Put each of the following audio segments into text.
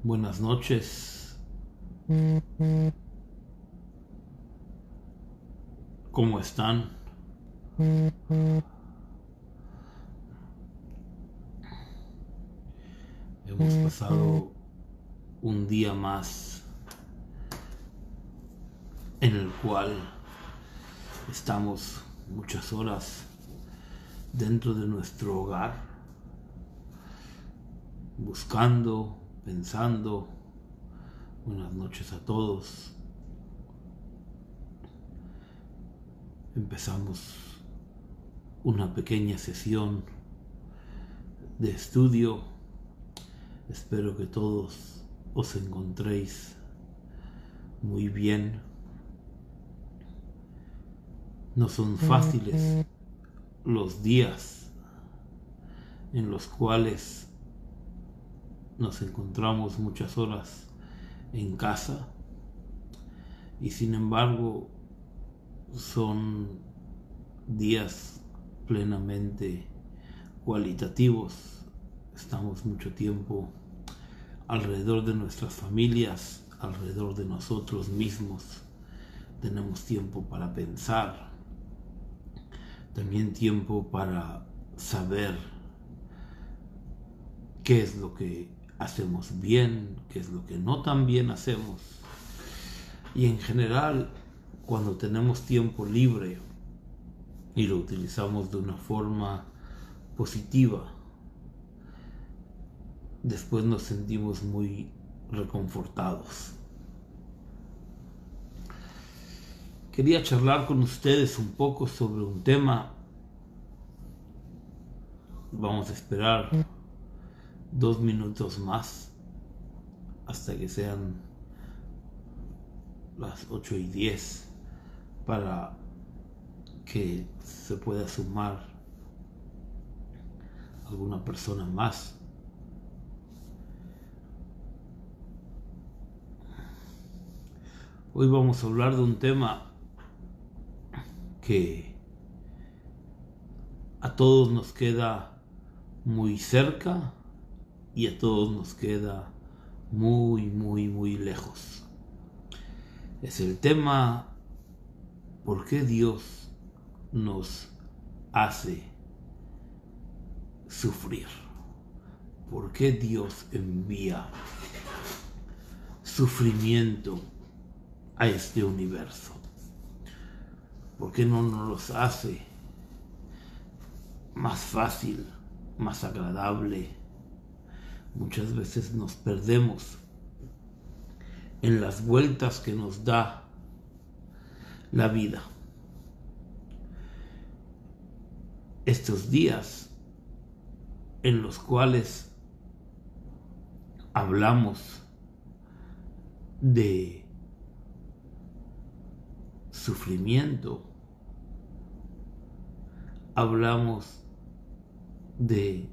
Buenas noches. ¿Cómo están? Hemos pasado un día más en el cual estamos muchas horas dentro de nuestro hogar, buscando, pensando. Buenas noches a todos. Empezamos una pequeña sesión de estudio. Espero que todos os encontréis muy bien. No son fáciles los días en los cuales nos encontramos muchas horas en casa, y sin embargo son días plenamente cualitativos. Estamos mucho tiempo alrededor de nuestras familias, alrededor de nosotros mismos. Tenemos tiempo para pensar, también tiempo para saber qué es lo que hacemos bien, qué es lo que no tan bien hacemos. Y en general, cuando tenemos tiempo libre y lo utilizamos de una forma positiva, después nos sentimos muy reconfortados. Quería charlar con ustedes un poco sobre un tema. Vamos a esperar 2 minutos más hasta que sean las 8:10 para que se pueda sumar alguna persona más. Hoy vamos a hablar de un tema que a todos nos queda muy cerca y a todos nos queda muy lejos. Es el tema: ¿por qué Dios nos hace sufrir? ¿Por qué Dios envía sufrimiento a este universo? ¿Por qué no nos los hace más fácil, más agradable? Muchas veces nos perdemos en las vueltas que nos da la vida. Estos días en los cuales hablamos de sufrimiento, hablamos de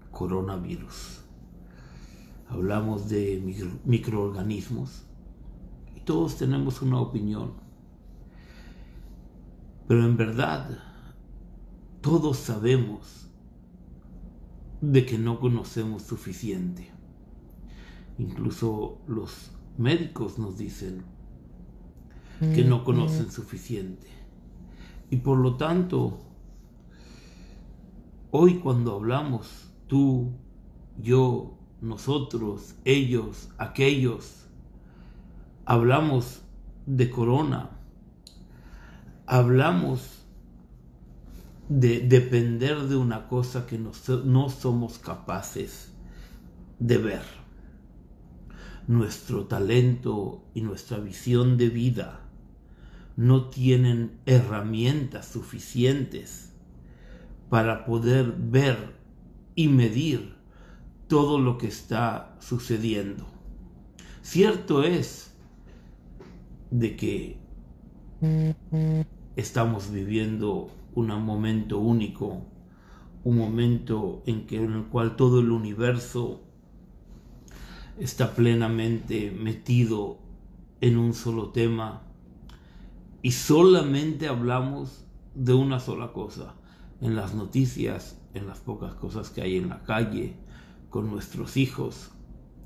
coronavirus, hablamos de microorganismos, y todos tenemos una opinión, pero en verdad todos sabemos de que no conocemos suficiente. Incluso los médicos nos dicen que no conocen suficiente. Y por lo tanto, hoy cuando hablamos tú, yo, nosotros, ellos, aquellos, hablamos de corona, hablamos de depender de una cosa que no somos capaces de ver. Nuestro talento y nuestra visión de vida no tienen herramientas suficientes para poder ver y medir todo lo que está sucediendo. Cierto es de que estamos viviendo un momento único, un momento en el cual todo el universo está plenamente metido en un solo tema, y solamente hablamos de una sola cosa en las noticias, en las pocas cosas que hay en la calle, con nuestros hijos.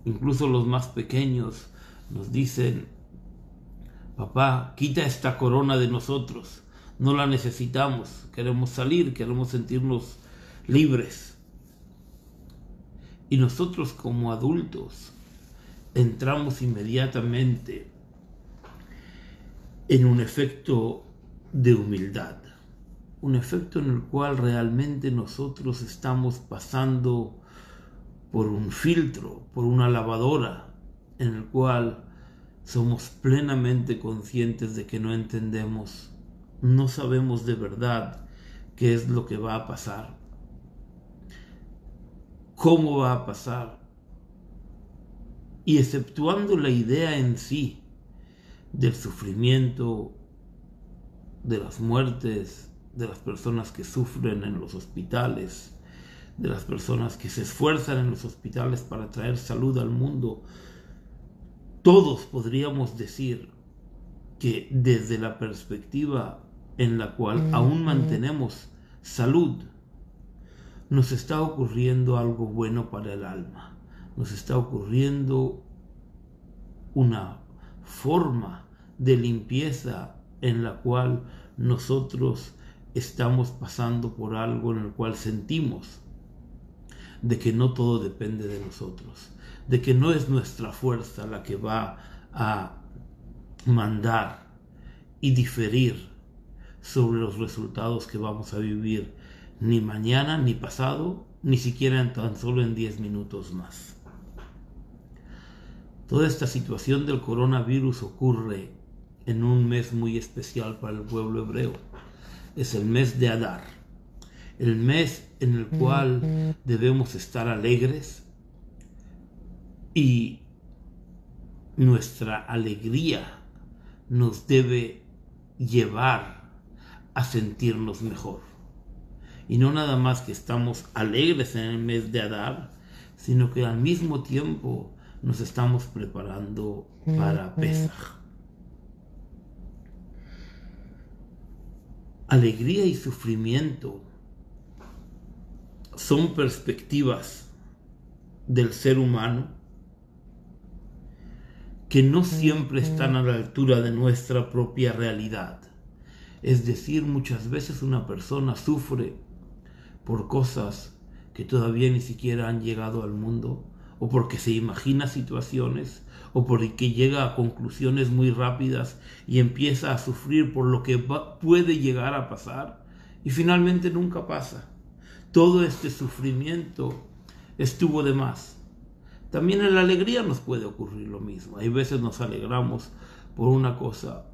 incluso los más pequeños, nos dicen: papá, quita esta corona de nosotros, no la necesitamos, queremos salir, queremos sentirnos libres. Y nosotros como adultos entramos inmediatamente en un efecto de humildad, un efecto en el cual realmente nosotros estamos pasando por un filtro, por una lavadora, en el cual somos plenamente conscientes de que no entendemos, no sabemos de verdad qué es lo que va a pasar, cómo va a pasar, y exceptuando la idea en sí del sufrimiento, de las muertes, de las personas que sufren en los hospitales, de las personas que se esfuerzan en los hospitales para traer salud al mundo, todos podríamos decir que desde la perspectiva en la cual aún mantenemos salud, nos está ocurriendo algo bueno para el alma, nos está ocurriendo una forma de limpieza en la cual nosotros estamos pasando por algo en el cual sentimos de que no todo depende de nosotros, de que no es nuestra fuerza la que va a mandar y diferir sobre los resultados que vamos a vivir, ni mañana, ni pasado, ni siquiera tan solo en 10 minutos más. Toda esta situación del coronavirus ocurre en un mes muy especial para el pueblo hebreo. Es el mes de Adar, el mes en el cual debemos estar alegres, y nuestra alegría nos debe llevar a sentirnos mejor. Y no nada más que estamos alegres en el mes de Adar, sino que al mismo tiempo nos estamos preparando para Pesaj. Alegría y sufrimiento son perspectivas del ser humano que no siempre están a la altura de nuestra propia realidad. Es decir, muchas veces una persona sufre por cosas que todavía ni siquiera han llegado al mundo, o porque se imagina situaciones, o porque llega a conclusiones muy rápidas y empieza a sufrir por lo que puede llegar a pasar, y finalmente nunca pasa. Todo este sufrimiento estuvo de más. También en la alegría nos puede ocurrir lo mismo. Hay veces nos alegramos por una cosa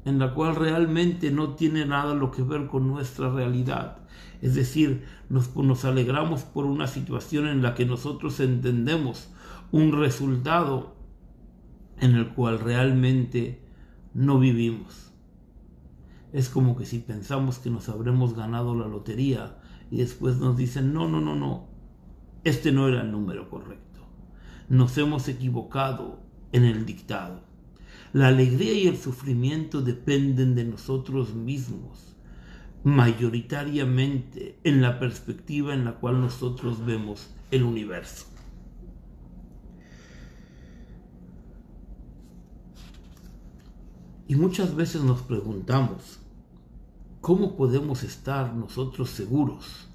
en la cual realmente no tiene nada lo que ver con nuestra realidad. Es decir, nos alegramos por una situación en la que nosotros entendemos un resultado en el cual realmente no vivimos. Es como que si pensamos que nos habremos ganado la lotería y después nos dicen: no, este no era el número correcto. Nos hemos equivocado en el dictado. La alegría y el sufrimiento dependen de nosotros mismos, mayoritariamente en la perspectiva en la cual nosotros vemos el universo. Y muchas veces nos preguntamos: ¿cómo podemos estar nosotros seguros?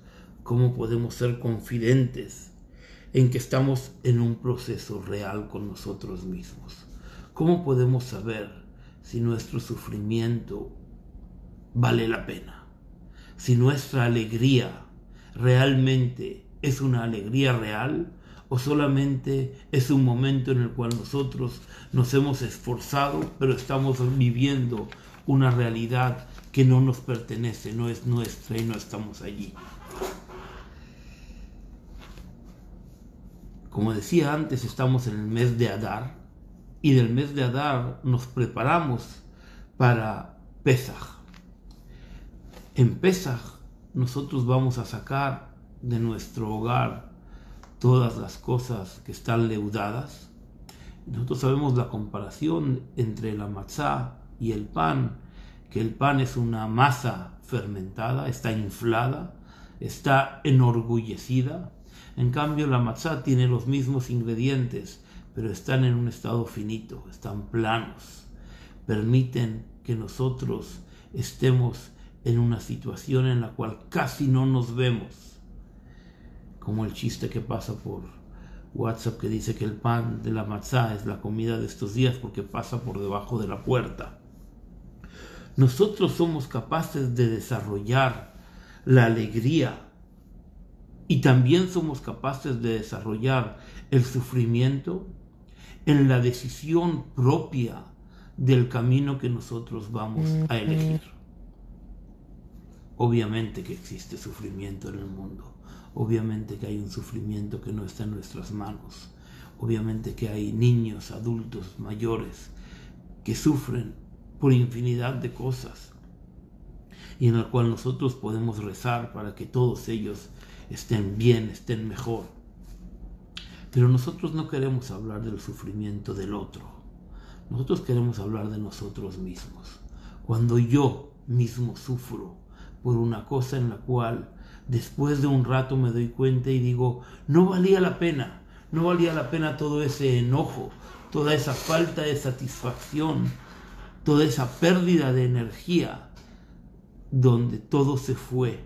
¿Cómo podemos ser confidentes en que estamos en un proceso real con nosotros mismos? ¿Cómo podemos saber si nuestro sufrimiento vale la pena? Si nuestra alegría realmente es una alegría real, o solamente es un momento en el cual nosotros nos hemos esforzado, pero estamos viviendo una realidad que no nos pertenece, no es nuestra y no estamos allí. Como decía antes, estamos en el mes de Adar, y del mes de Adar nos preparamos para Pesaj. En Pesaj nosotros vamos a sacar de nuestro hogar todas las cosas que están leudadas. Nosotros sabemos la comparación entre la matzá y el pan, que el pan es una masa fermentada, está inflada, está enorgullecida. En cambio, la matzá tiene los mismos ingredientes, pero están en un estado finito, están planos. Permiten que nosotros estemos en una situación en la cual casi no nos vemos. Como el chiste que pasa por WhatsApp que dice que el pan de la matzá es la comida de estos días porque pasa por debajo de la puerta. Nosotros somos capaces de desarrollar la alegría y también somos capaces de desarrollar el sufrimiento en la decisión propia del camino que nosotros vamos a elegir. Obviamente que existe sufrimiento en el mundo, obviamente que hay un sufrimiento que no está en nuestras manos, obviamente que hay niños, adultos, mayores que sufren por infinidad de cosas y en el cual nosotros podemos rezar para que todos ellos estén bien, estén mejor. Pero nosotros no queremos hablar del sufrimiento del otro. Nosotros queremos hablar de nosotros mismos. Cuando yo mismo sufro por una cosa en la cual después de un rato me doy cuenta y digo, no valía la pena todo ese enojo, toda esa falta de satisfacción, toda esa pérdida de energía, donde todo se fue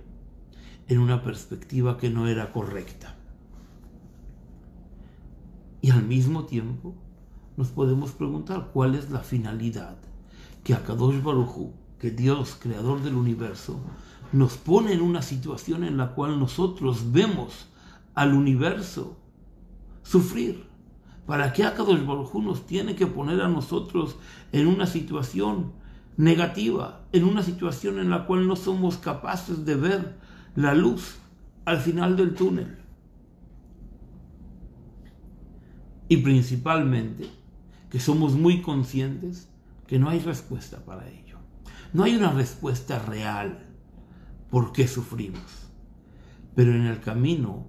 en una perspectiva que no era correcta. Y al mismo tiempo nos podemos preguntar cuál es la finalidad que Akadosh Baruj Hu, que Dios, creador del universo, nos pone en una situación en la cual nosotros vemos al universo sufrir. ¿Para qué Akadosh Baruj Hu nos tiene que poner a nosotros en una situación negativa, en una situación en la cual no somos capaces de ver la luz al final del túnel? Y principalmente que somos muy conscientes que no hay respuesta para ello. No hay una respuesta real por qué sufrimos. Pero en el camino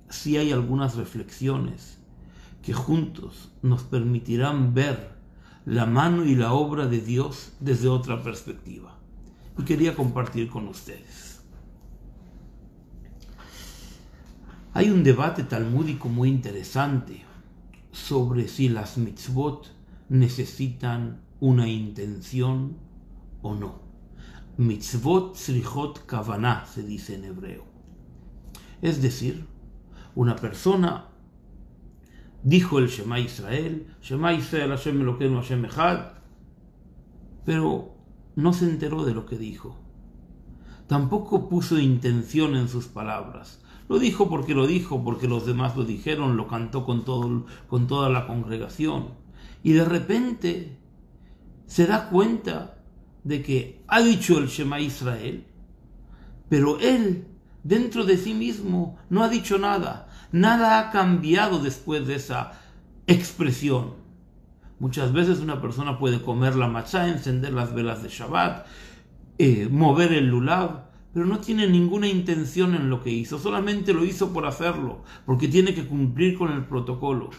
sí hay algunas reflexiones que juntos nos permitirán ver la mano y la obra de Dios desde otra perspectiva. Y quería compartir con ustedes. Hay un debate talmúdico muy interesante sobre si las mitzvot necesitan una intención o no. Mitzvot tzrichot kavanah se dice en hebreo. Es decir, una persona dijo el Shema Israel Hashem Elokeinu Hashem Echad, pero no se enteró de lo que dijo. Tampoco puso intención en sus palabras. Lo dijo, porque los demás lo dijeron, lo cantó con toda la congregación. Y de repente se da cuenta de que ha dicho el Shema Israel, pero él, dentro de sí mismo, no ha dicho nada. Nada ha cambiado después de esa expresión. Muchas veces una persona puede comer la matzá, encender las velas de Shabbat, mover el lulav, pero no tiene ninguna intención en lo que hizo, solamente lo hizo por hacerlo, porque tiene que cumplir con el protocolo.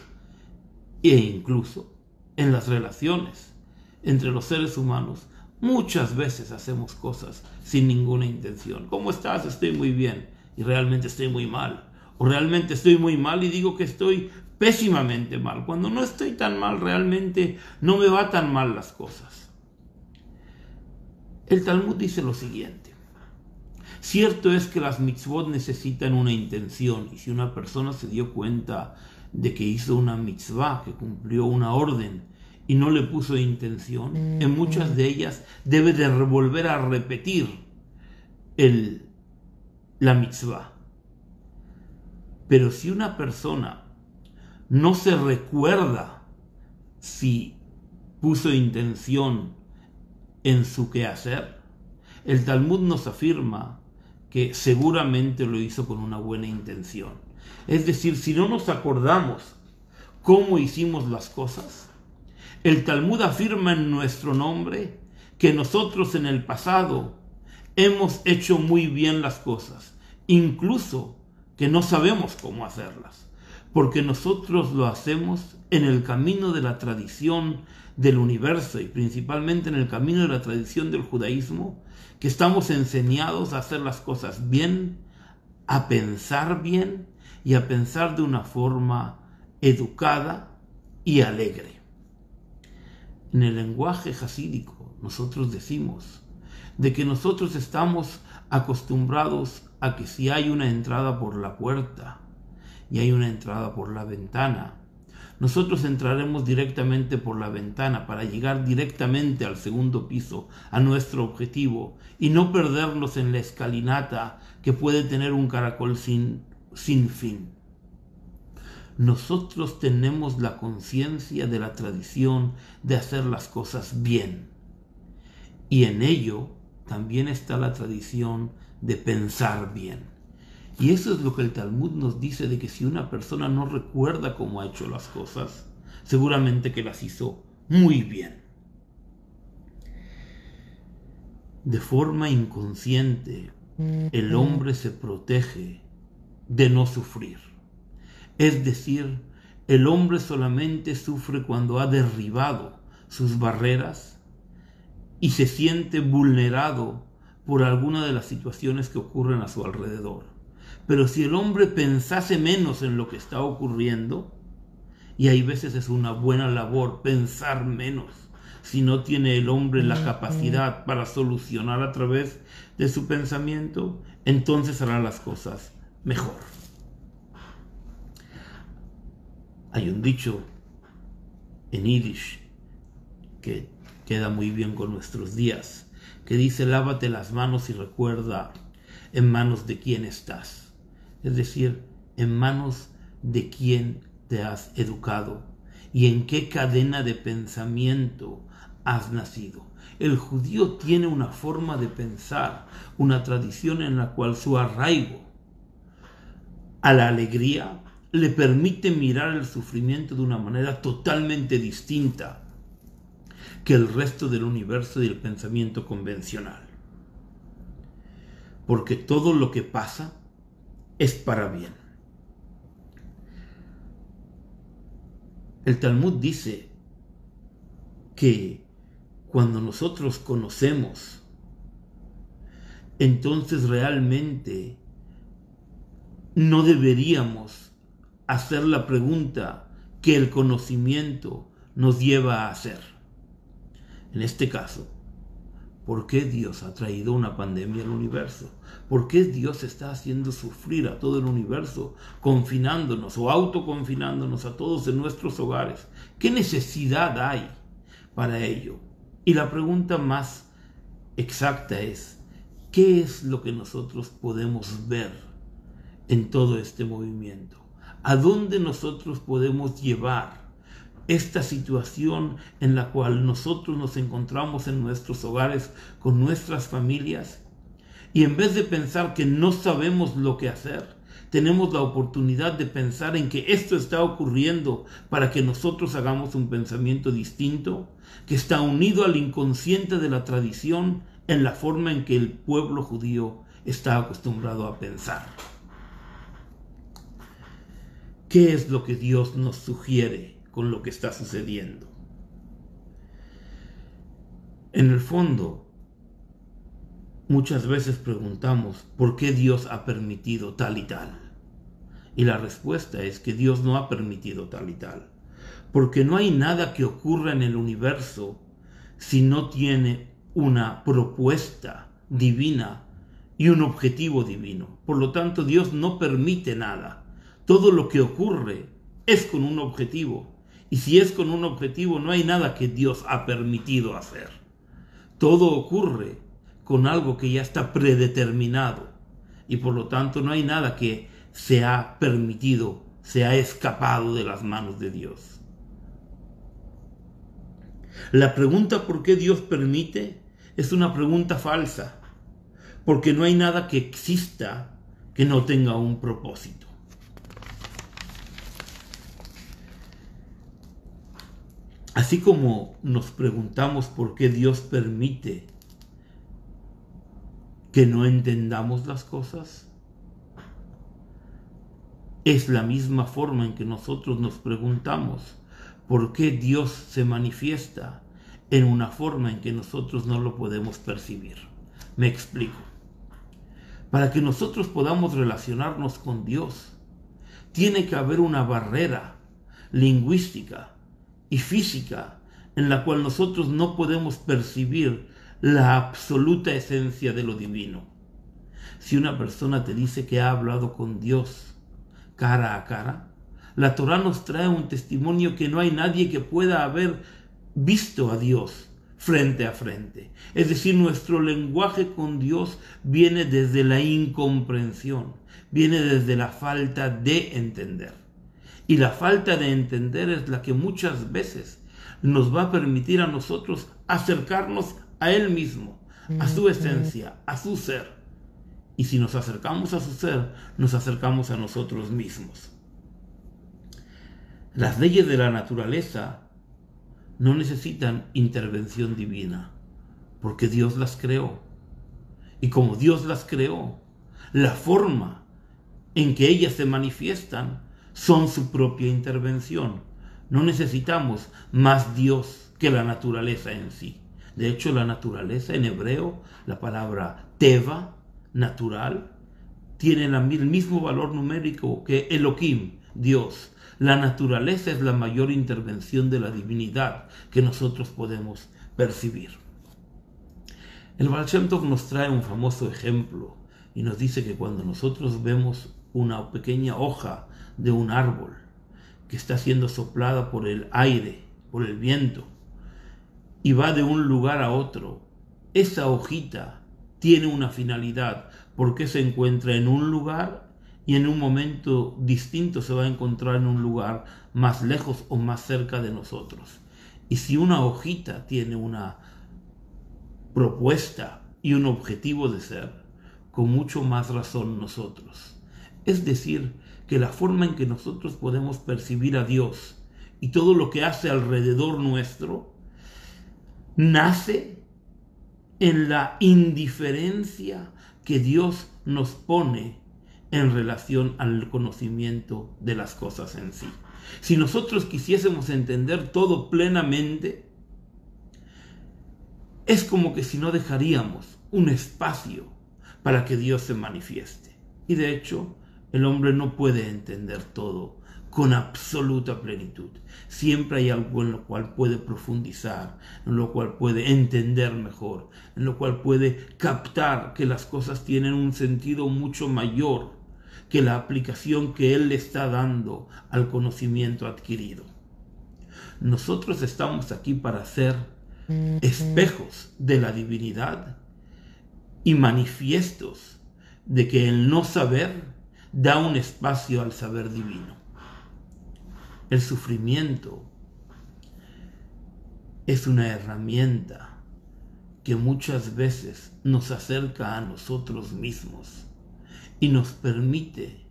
E incluso en las relaciones entre los seres humanos, muchas veces hacemos cosas sin ninguna intención. ¿Cómo estás? Estoy muy bien. Y realmente estoy muy mal. O realmente estoy muy mal y digo que estoy pésimamente mal. Cuando no estoy tan mal, realmente no me va tan mal las cosas. El Talmud dice lo siguiente. Cierto es que las mitzvot necesitan una intención, y si una persona se dio cuenta de que hizo una mitzvah, que cumplió una orden, y no le puso intención, en muchas de ellas debe de volver a repetir la mitzvah. Pero si una persona no se recuerda si puso intención en su quehacer, el Talmud nos afirma que seguramente lo hizo con una buena intención. Es decir, si no nos acordamos cómo hicimos las cosas, el Talmud afirma en nuestro nombre que nosotros en el pasado hemos hecho muy bien las cosas, incluso que no sabemos cómo hacerlas, porque nosotros lo hacemos en el camino de la tradición del universo y principalmente en el camino de la tradición del judaísmo, que estamos enseñados a hacer las cosas bien, a pensar bien y a pensar de una forma educada y alegre. En el lenguaje jasídico nosotros decimos de que nosotros estamos acostumbrados a que si hay una entrada por la puerta y hay una entrada por la ventana, nosotros entraremos directamente por la ventana para llegar directamente al segundo piso, a nuestro objetivo, y no perdernos en la escalinata que puede tener un caracol sin fin. Nosotros tenemos la conciencia de la tradición de hacer las cosas bien, y en ello también está la tradición de pensar bien. Y eso es lo que el Talmud nos dice, de que si una persona no recuerda cómo ha hecho las cosas, seguramente que las hizo muy bien. De forma inconsciente, el hombre se protege de no sufrir. Es decir, el hombre solamente sufre cuando ha derribado sus barreras y se siente vulnerado por alguna de las situaciones que ocurren a su alrededor. Pero si el hombre pensase menos en lo que está ocurriendo, y hay veces es una buena labor pensar menos, si no tiene el hombre la capacidad para solucionar a través de su pensamiento, entonces hará las cosas mejor. Hay un dicho en Yiddish que queda muy bien con nuestros días, que dice: lávate las manos y recuerda en manos de quién estás. Es decir, en manos de quién te has educado y en qué cadena de pensamiento has nacido. El judío tiene una forma de pensar, una tradición en la cual su arraigo a la alegría le permite mirar el sufrimiento de una manera totalmente distinta que el resto del universo y el pensamiento convencional. Porque todo lo que pasa es para bien. El Talmud dice que cuando nosotros conocemos, entonces realmente no deberíamos hacer la pregunta que el conocimiento nos lleva a hacer. En este caso, ¿por qué Dios ha traído una pandemia al universo? ¿Por qué Dios está haciendo sufrir a todo el universo, confinándonos o autoconfinándonos a todos en nuestros hogares? ¿Qué necesidad hay para ello? Y la pregunta más exacta es: ¿qué es lo que nosotros podemos ver en todo este movimiento? ¿A dónde nosotros podemos llevar esta situación en la cual nosotros nos encontramos en nuestros hogares con nuestras familias? Y en vez de pensar que no sabemos lo que hacer, tenemos la oportunidad de pensar en que esto está ocurriendo para que nosotros hagamos un pensamiento distinto, que está unido al inconsciente de la tradición en la forma en que el pueblo judío está acostumbrado a pensar. ¿Qué es lo que Dios nos sugiere con lo que está sucediendo? En el fondo, muchas veces preguntamos ¿por qué Dios ha permitido tal y tal? Y la respuesta es que Dios no ha permitido tal y tal, porque no hay nada que ocurra en el universo si no tiene una propuesta divina y un objetivo divino. Por lo tanto, Dios no permite nada. Todo lo que ocurre es con un objetivo. Y si es con un objetivo, no hay nada que Dios ha permitido hacer. Todo ocurre con algo que ya está predeterminado. Y por lo tanto, no hay nada que se ha permitido, se ha escapado de las manos de Dios. La pregunta ¿por qué Dios permite? Es una pregunta falsa. Porque no hay nada que exista que no tenga un propósito. Así como nos preguntamos por qué Dios permite que no entendamos las cosas, es la misma forma en que nosotros nos preguntamos por qué Dios se manifiesta en una forma en que nosotros no lo podemos percibir. Me explico. Para que nosotros podamos relacionarnos con Dios, tiene que haber una barrera lingüística y física en la cual nosotros no podemos percibir la absoluta esencia de lo divino. Si una persona te dice que ha hablado con Dios cara a cara, la Torá nos trae un testimonio que no hay nadie que pueda haber visto a Dios frente a frente. Es decir, nuestro lenguaje con Dios viene desde la incomprensión, viene desde la falta de entender. Y la falta de entender es la que muchas veces nos va a permitir a nosotros acercarnos a Él mismo, a su esencia, a su ser. Y si nos acercamos a su ser, nos acercamos a nosotros mismos. Las leyes de la naturaleza no necesitan intervención divina, porque Dios las creó. Y como Dios las creó, la forma en que ellas se manifiestan son su propia intervención. No necesitamos más Dios que la naturaleza en sí. De hecho, la naturaleza en hebreo, la palabra teva, natural, tiene el mismo valor numérico que Elohim, Dios. La naturaleza es la mayor intervención de la divinidad que nosotros podemos percibir. El Baal Shem Tov nos trae un famoso ejemplo y nos dice que cuando nosotros vemos una pequeña hoja de un árbol que está siendo soplada por el aire, por el viento, y va de un lugar a otro, esa hojita tiene una finalidad, porque se encuentra en un lugar y en un momento distinto se va a encontrar en un lugar más lejos o más cerca de nosotros. Y si una hojita tiene una propuesta y un objetivo de ser, con mucho más razón nosotros. Es decir, que la forma en que nosotros podemos percibir a Dios y todo lo que hace alrededor nuestro, nace en la indiferencia que Dios nos pone en relación al conocimiento de las cosas en sí. Si nosotros quisiésemos entender todo plenamente, es como que si no dejaríamos un espacio para que Dios se manifieste. Y de hecho, el hombre no puede entender todo con absoluta plenitud. Siempre hay algo en lo cual puede profundizar, en lo cual puede entender mejor, en lo cual puede captar que las cosas tienen un sentido mucho mayor que la aplicación que él le está dando al conocimiento adquirido. Nosotros estamos aquí para ser espejos de la divinidad y manifiestos de que el no saber da un espacio al saber divino. El sufrimiento es una herramienta que muchas veces nos acerca a nosotros mismos y nos permite,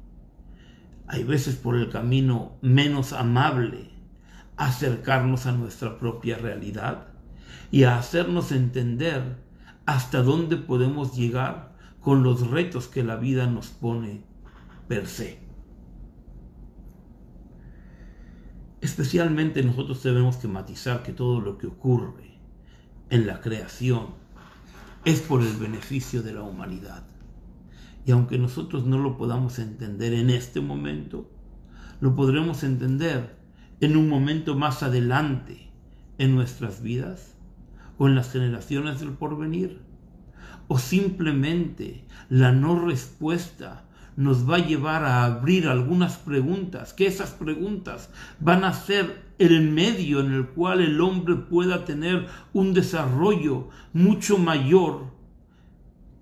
hay veces por el camino menos amable, acercarnos a nuestra propia realidad y a hacernos entender hasta dónde podemos llegar con los retos que la vida nos pone per se. Especialmente nosotros tenemos que matizar que todo lo que ocurre en la creación es por el beneficio de la humanidad. Y aunque nosotros no lo podamos entender en este momento, lo podremos entender en un momento más adelante en nuestras vidas o en las generaciones del porvenir. O simplemente la no respuesta nos va a llevar a abrir algunas preguntas, que esas preguntas van a ser el medio en el cual el hombre pueda tener un desarrollo mucho mayor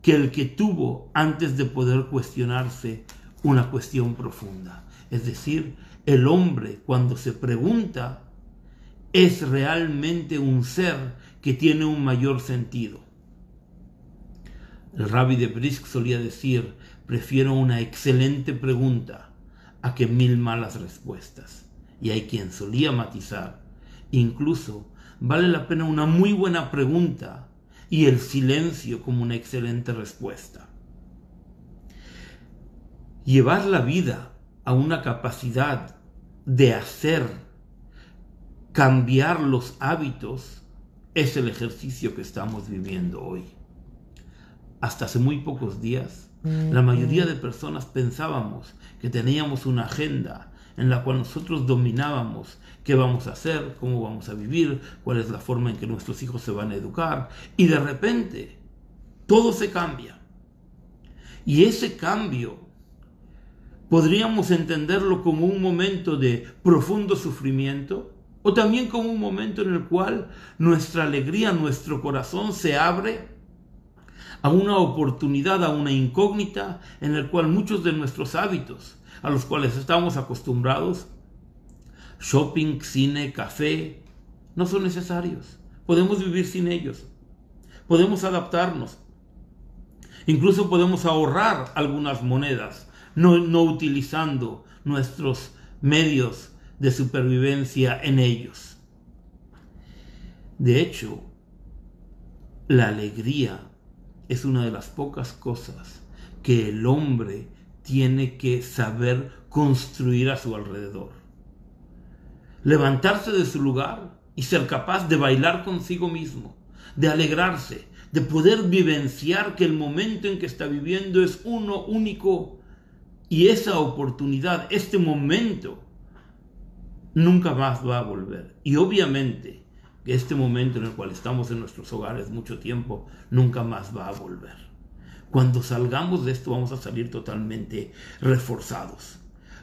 que el que tuvo antes de poder cuestionarse una cuestión profunda. Es decir, el hombre cuando se pregunta es realmente un ser que tiene un mayor sentido. El Rabbi de Brisk solía decir: prefiero una excelente pregunta a que 1000 malas respuestas. Y hay quien solía matizar: incluso vale la pena una muy buena pregunta y el silencio como una excelente respuesta. Llevar la vida a una capacidad de hacer, cambiar los hábitos, es el ejercicio que estamos viviendo hoy. Hasta hace muy pocos días, la mayoría de personas pensábamos que teníamos una agenda en la cual nosotros dominábamos qué vamos a hacer, cómo vamos a vivir, cuál es la forma en que nuestros hijos se van a educar, y de repente todo se cambia. Y ese cambio podríamos entenderlo como un momento de profundo sufrimiento, o también como un momento en el cual nuestra alegría, nuestro corazón se abre a una oportunidad, a una incógnita, en el cual muchos de nuestros hábitos, a los cuales estamos acostumbrados, shopping, cine, café, no son necesarios. Podemos vivir sin ellos. Podemos adaptarnos. Incluso podemos ahorrar algunas monedas, no utilizando nuestros medios de supervivencia en ellos. De hecho, la alegría es una de las pocas cosas que el hombre tiene que saber construir a su alrededor. Levantarse de su lugar y ser capaz de bailar consigo mismo, de alegrarse, de poder vivenciar que el momento en que está viviendo es uno único, y esa oportunidad, este momento, nunca más va a volver. Y obviamente que este momento en el cual estamos en nuestros hogares mucho tiempo, nunca más va a volver. Cuando salgamos de esto vamos a salir totalmente reforzados.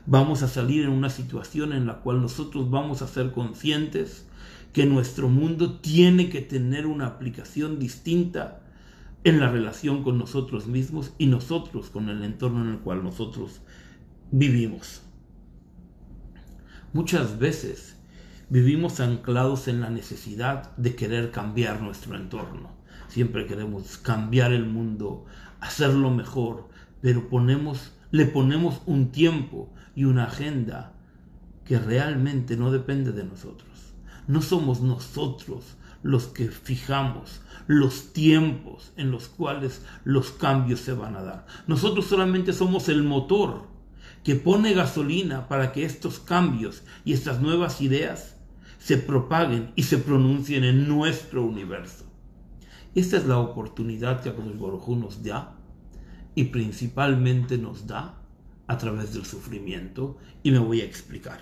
Vamos a salir en una situación en la cual nosotros vamos a ser conscientes que nuestro mundo tiene que tener una aplicación distinta en la relación con nosotros mismos y nosotros con el entorno en el cual nosotros vivimos. Muchas veces vivimos anclados en la necesidad de querer cambiar nuestro entorno. Siempre queremos cambiar el mundo, hacerlo mejor, pero le ponemos un tiempo y una agenda que realmente no depende de nosotros. No somos nosotros los que fijamos los tiempos en los cuales los cambios se van a dar. Nosotros solamente somos el motor que pone gasolina para que estos cambios y estas nuevas ideas se propaguen y se pronuncien en nuestro universo. Esta es la oportunidad que Akadosh Baruj Hu nos da, y principalmente nos da a través del sufrimiento, y me voy a explicar.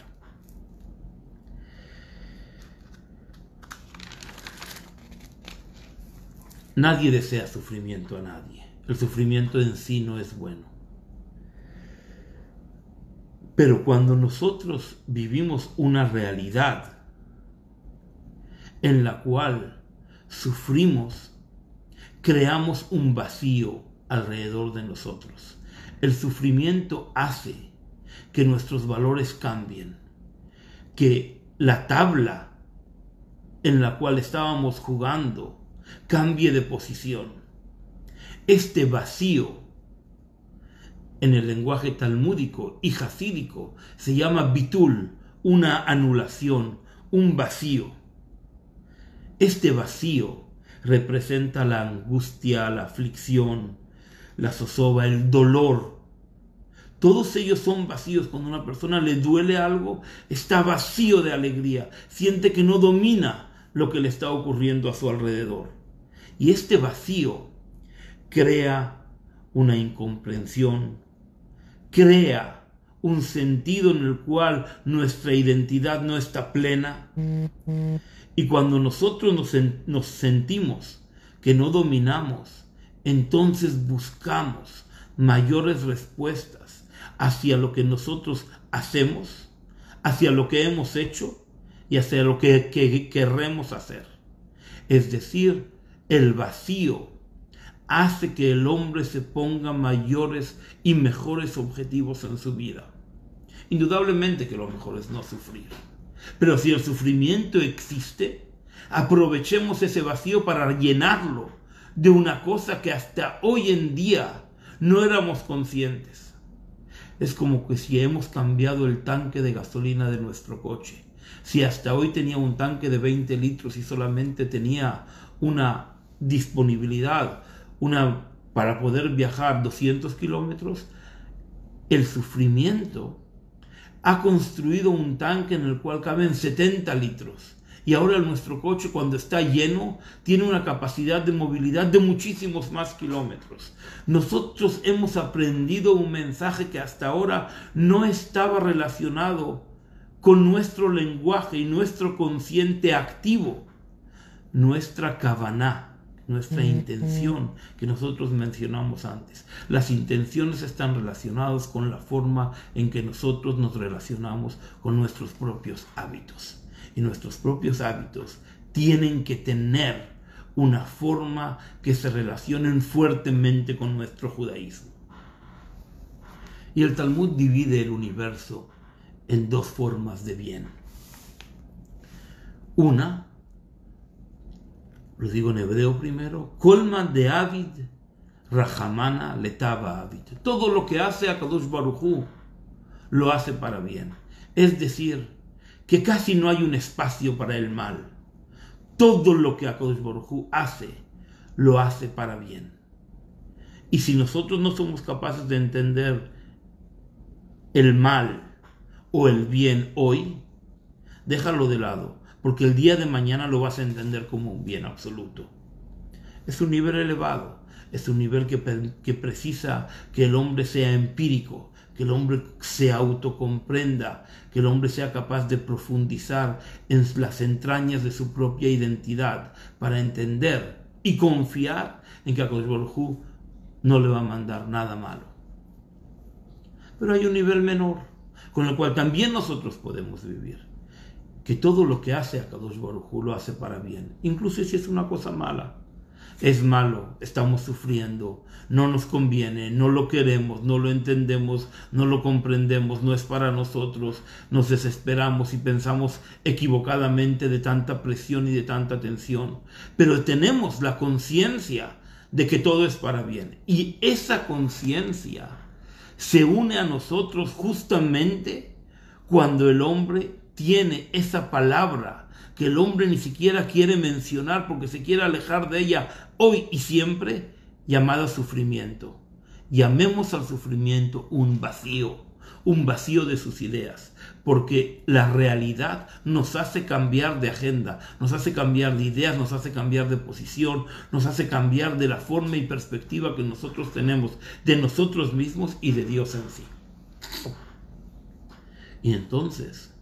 Nadie desea sufrimiento a nadie. El sufrimiento en sí no es bueno. Pero cuando nosotros vivimos una realidad en la cual sufrimos, creamos un vacío alrededor de nosotros. El sufrimiento hace que nuestros valores cambien, que la tabla en la cual estábamos jugando cambie de posición. Este vacío, en el lenguaje talmúdico y jasídico, se llama bitul, una anulación, un vacío. Este vacío representa la angustia, la aflicción, la zozobra, el dolor. Todos ellos son vacíos. Cuando a una persona le duele algo, está vacío de alegría, siente que no domina lo que le está ocurriendo a su alrededor. Y este vacío crea una incomprensión, crea un sentido en el cual nuestra identidad no está plena. Y cuando nosotros nos sentimos que no dominamos, entonces buscamos mayores respuestas hacia lo que nosotros hacemos, hacia lo que hemos hecho y hacia lo que querremos hacer. Es decir, el vacío hace que el hombre se ponga mayores y mejores objetivos en su vida. Indudablemente que lo mejor es no sufrir. Pero si el sufrimiento existe, aprovechemos ese vacío para llenarlo de una cosa que hasta hoy en día no éramos conscientes. Es como que si hemos cambiado el tanque de gasolina de nuestro coche. Si hasta hoy tenía un tanque de 20 litros y solamente tenía una disponibilidad para poder viajar 200 kilómetros, el sufrimiento ha construido un tanque en el cual caben 70 litros Y ahora nuestro coche, cuando está lleno, tiene una capacidad de movilidad de muchísimos más kilómetros. Nosotros hemos aprendido un mensaje que hasta ahora no estaba relacionado con nuestro lenguaje y nuestro consciente activo. Nuestra kavaná, nuestra intención que nosotros mencionamos antes. Las intenciones están relacionadas con la forma en que nosotros nos relacionamos con nuestros propios hábitos. Y nuestros propios hábitos tienen que tener una forma que se relacionen fuertemente con nuestro judaísmo. Y el Talmud divide el universo en dos formas de bien. Una, lo digo en hebreo primero, Kolma de Avid, Rahamana letava Avid. Todo lo que hace Akadosh Baruj Hu lo hace para bien. Es decir, que casi no hay un espacio para el mal. Todo lo que Akadosh Baruj Hu hace, lo hace para bien. Y si nosotros no somos capaces de entender el mal o el bien hoy, déjalo de lado, porque el día de mañana lo vas a entender como un bien absoluto. Es un nivel elevado, es un nivel que precisa que el hombre sea empírico, que el hombre se autocomprenda, que el hombre sea capaz de profundizar en las entrañas de su propia identidad para entender y confiar en que Akadosh Baruj Hu no le va a mandar nada malo. Pero hay un nivel menor, con el cual también nosotros podemos vivir, que todo lo que hace Akadosh Baruj Hu lo hace para bien, incluso si es una cosa mala. Es malo, estamos sufriendo, no nos conviene, no lo queremos, no lo entendemos, no lo comprendemos, no es para nosotros, nos desesperamos y pensamos equivocadamente de tanta presión y de tanta tensión. Pero tenemos la conciencia de que todo es para bien. Y esa conciencia se une a nosotros justamente cuando el hombre tiene esa palabra que el hombre ni siquiera quiere mencionar porque se quiere alejar de ella hoy y siempre, llamada sufrimiento. Llamemos al sufrimiento un vacío de sus ideas, porque la realidad nos hace cambiar de agenda, nos hace cambiar de ideas, nos hace cambiar de posición, nos hace cambiar de la forma y perspectiva que nosotros tenemos de nosotros mismos y de Dios en sí. Y entonces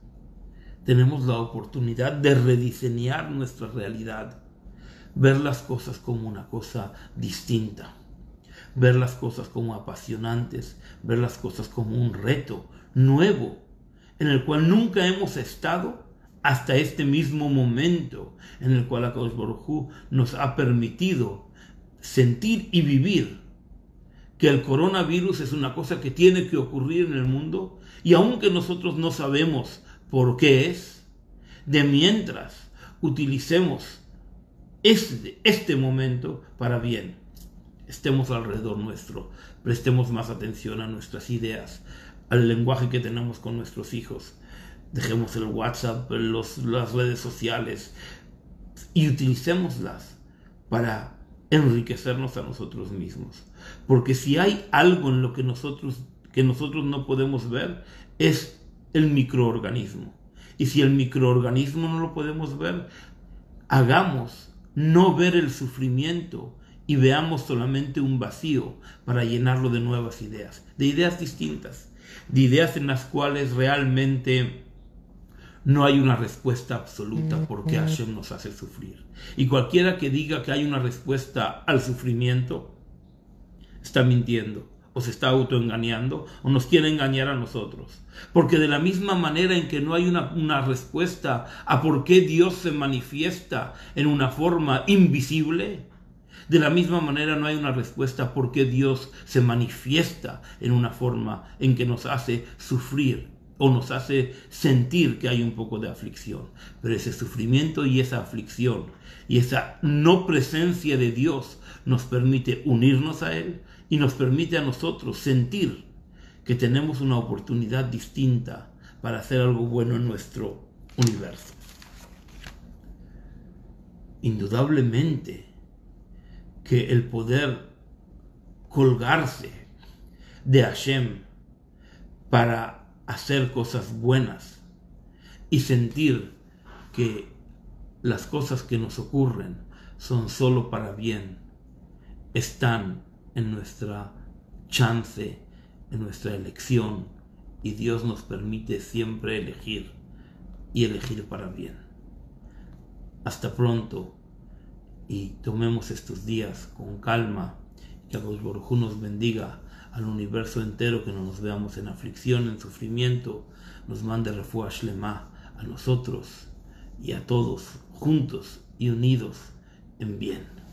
tenemos la oportunidad de rediseñar nuestra realidad, ver las cosas como una cosa distinta, ver las cosas como apasionantes, ver las cosas como un reto nuevo, en el cual nunca hemos estado hasta este mismo momento, en el cual Akadosh Baruj Hu nos ha permitido sentir y vivir que el coronavirus es una cosa que tiene que ocurrir en el mundo, y aunque nosotros no sabemos por qué es, de mientras utilicemos este momento para bien. Estemos alrededor nuestro, prestemos más atención a nuestras ideas, al lenguaje que tenemos con nuestros hijos. Dejemos el WhatsApp, las redes sociales y utilicémoslas para enriquecernos a nosotros mismos. Porque si hay algo en lo que nosotros no podemos ver, es el microorganismo. Y si el microorganismo no lo podemos ver, hagamos no ver el sufrimiento y veamos solamente un vacío para llenarlo de nuevas ideas, de ideas distintas, de ideas en las cuales realmente no hay una respuesta absoluta porque Hashem nos hace sufrir. Y cualquiera que diga que hay una respuesta al sufrimiento está mintiendo, o se está autoengañando, o nos quiere engañar a nosotros. Porque de la misma manera en que no hay una respuesta a por qué Dios se manifiesta en una forma invisible, de la misma manera no hay una respuesta a por qué Dios se manifiesta en una forma en que nos hace sufrir o nos hace sentir que hay un poco de aflicción. Pero ese sufrimiento y esa aflicción y esa no presencia de Dios nos permite unirnos a Él y nos permite a nosotros sentir que tenemos una oportunidad distinta para hacer algo bueno en nuestro universo. Indudablemente que el poder colgarse de Hashem para hacer cosas buenas y sentir que las cosas que nos ocurren son solo para bien, están en nuestra chance, en nuestra elección, y Dios nos permite siempre elegir y elegir para bien. Hasta pronto, y tomemos estos días con calma. Que Akadosh Baruj Hu nos bendiga, al universo entero, que no nos veamos en aflicción, en sufrimiento, nos mande refuah shlema a nosotros y a todos juntos y unidos en bien.